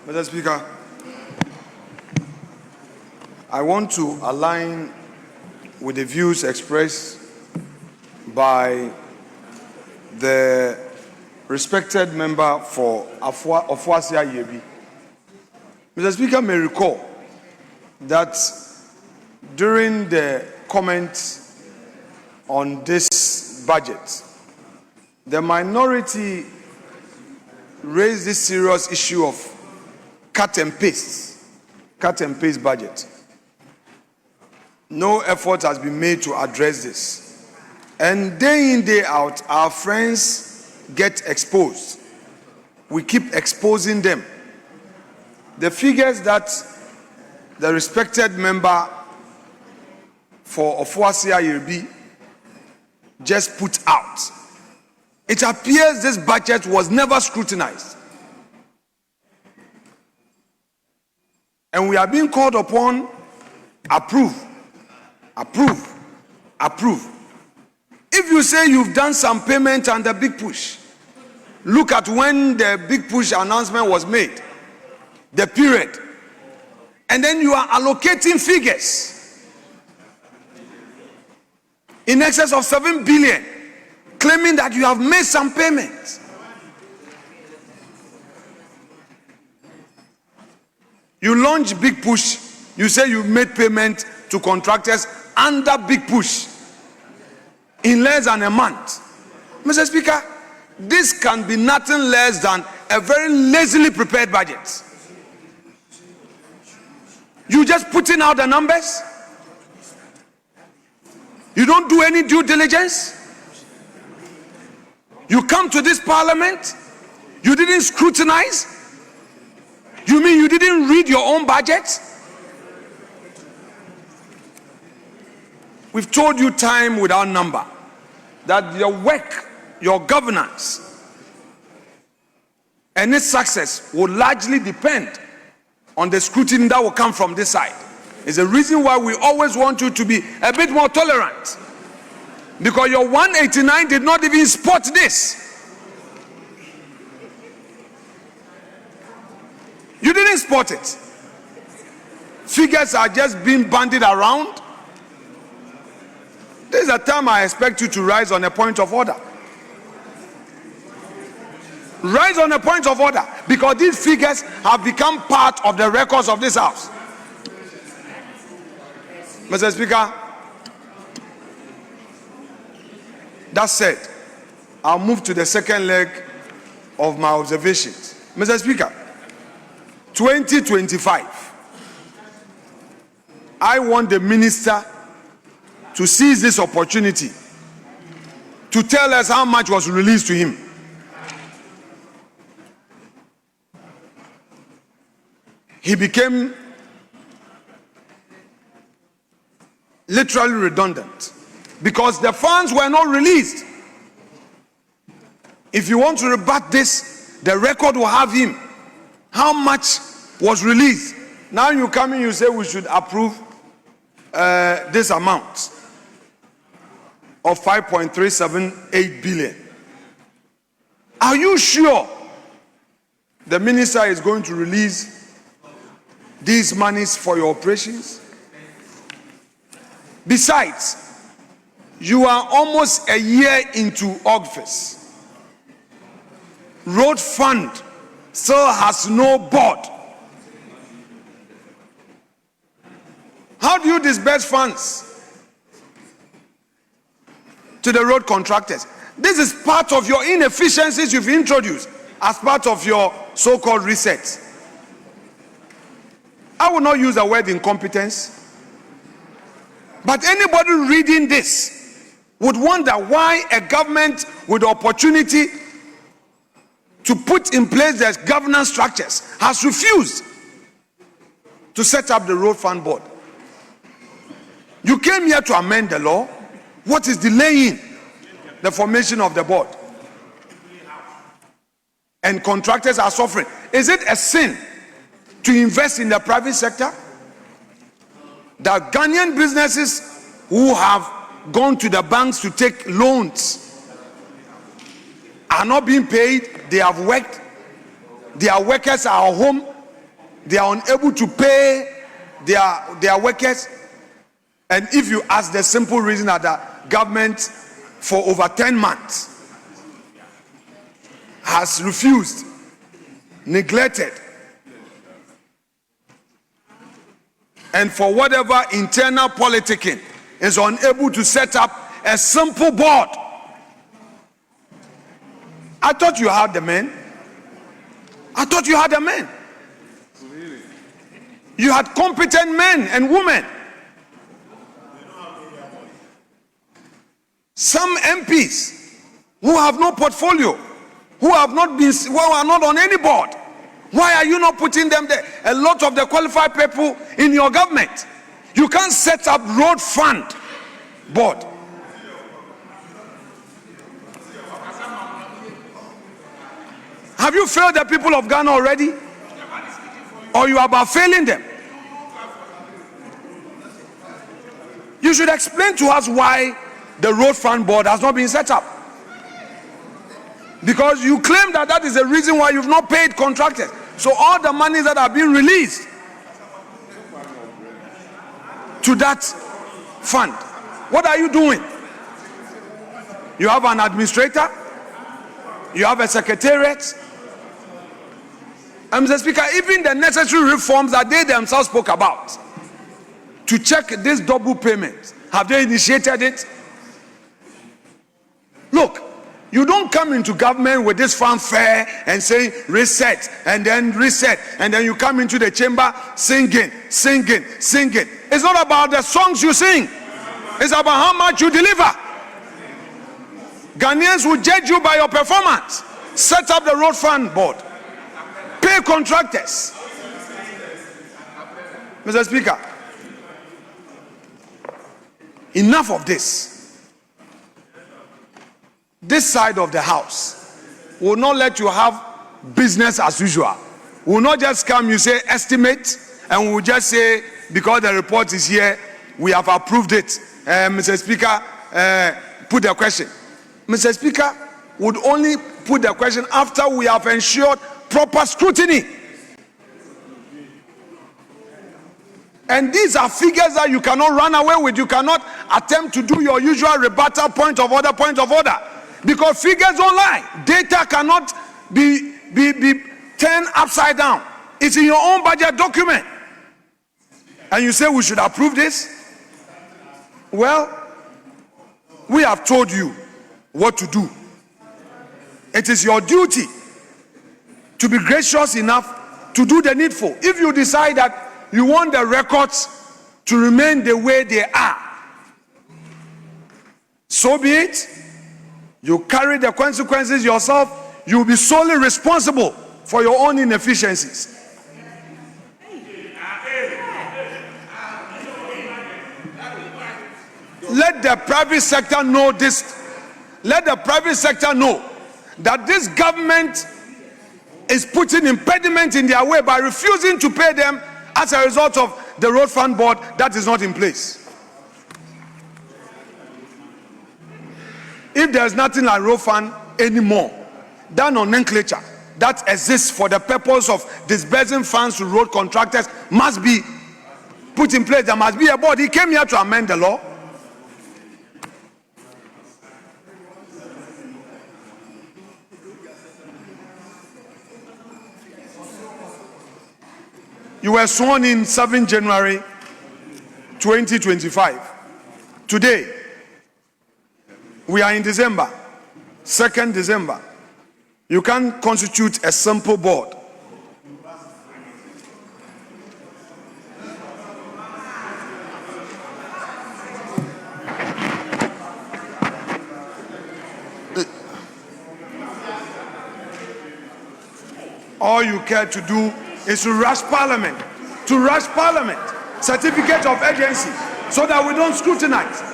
Mr. Speaker, I want to align with the views expressed by the respected member for Ofuasia Yebi. Mr. Speaker may recall that during the comments on this budget, the minority raised this serious issue of cut and paste budget. No effort has been made to address this. And day in, day out, our friends get exposed. We keep exposing them. The figures that the respected member for Ofuasia Yebi just put out, it appears this budget was never scrutinized. And we are being called upon, approve. If you say you've done some payment under big push, look at when the big push announcement was made, the period, and then you are allocating figures in excess of 7 billion, claiming that you have made some payments. You launch big push, you say you made payment to contractors under big push in less than a month. Mr. Speaker, this can be nothing less than a very lazily prepared budget. You just putting out the numbers. You don't do any due diligence. You come to this parliament, you didn't scrutinize. You mean you didn't read your own budget? We've told you time without number that your work, your governance, and its success will largely depend on the scrutiny that will come from this side. It's the reason why we always want you to be a bit more tolerant, because your 189 did not even spot this. You didn't spot it. Figures are just being bandied around. This is a time I expect you to rise on a point of order. Rise on a point of order, because these figures have become part of the records of this house. Mr. Speaker, that said, I'll move to the second leg of my observations. Mr. Speaker, 2025, I want the minister to seize this opportunity to tell us how much was released to him. He became literally redundant because the funds were not released. If you want to rebut this, the record will have him. How much was released? Now you come in, you say we should approve this amount of 5.378 billion. Are you sure the minister is going to release these monies for your operations? Besides, you are almost a year into August. Road fund still has no board. How do you disburse funds to the road contractors? This is part of your inefficiencies you've introduced as part of your so-called reset. I will not use the word incompetence, but anybody reading this would wonder why a government with the opportunity to put in place the governance structures has refused to set up the road fund board. You came here to amend the law. What is delaying the formation of the board? And contractors are suffering. Is it a sin to invest in the private sector? The Ghanaian businesses who have gone to the banks to take loans are not being paid. They have worked. Their workers are home they are unable to pay their workers. And if you ask, the simple reason that the government for over 10 months has refused, neglected, and for whatever internal politicking is unable to set up a simple board. I thought you had the men. I thought you had the men. You had competent men and women. Some MPs who have no portfolio, who are not on any board. Why are you not putting them there? A lot of the qualified people in your government. You can't set up road fund board. Have you failed the people of Ghana already? Or you are about failing them? You should explain to us why the road fund board has not been set up. Because you claim that that is the reason why you've not paid contractors. So all the money that are being released to that fund, what are you doing? You have an administrator, you have a secretariat. Mr. Speaker, even the necessary reforms that they themselves spoke about to check this double payment, have they initiated it? Look, you don't come into government with this fanfare and saying reset and then reset, and then you come into the chamber singing. It's not about the songs you sing, it's about how much you deliver. Ghanaians will judge you by your performance. Set up the road fund board, pay contractors. Mr. Speaker, enough of this. This side of the house will not let you have business as usual. Will not just come, you say estimate, and we'll just say because the report is here, we have approved it. Mr. Speaker, put the question. Mr. Speaker would only put the question after we have ensured proper scrutiny. And these are figures that you cannot run away with. You cannot attempt to do your usual rebuttal point of order. Because figures don't lie. Data cannot be turned upside down. It's in your own budget document. And you say we should approve this? Well, we have told you what to do. It is your duty to be gracious enough to do the needful. If you decide that you want the records to remain the way they are, so be it. You carry the consequences yourself. You'll be solely responsible for your own inefficiencies. Let the private sector know this. Let the private sector know that this government is putting impediment in their way by refusing to pay them as a result of the road fund board that is not in place. If there's nothing like road fund anymore, that nomenclature that exists for the purpose of disbursing funds to road contractors must be put in place. There must be a board. He came here to amend the law. You were sworn in 7 January 2025. Today, we are in December, 2nd December. You can't constitute a simple board. All you care to do is to rush Parliament, certificate of urgency, so that we don't scrutinize.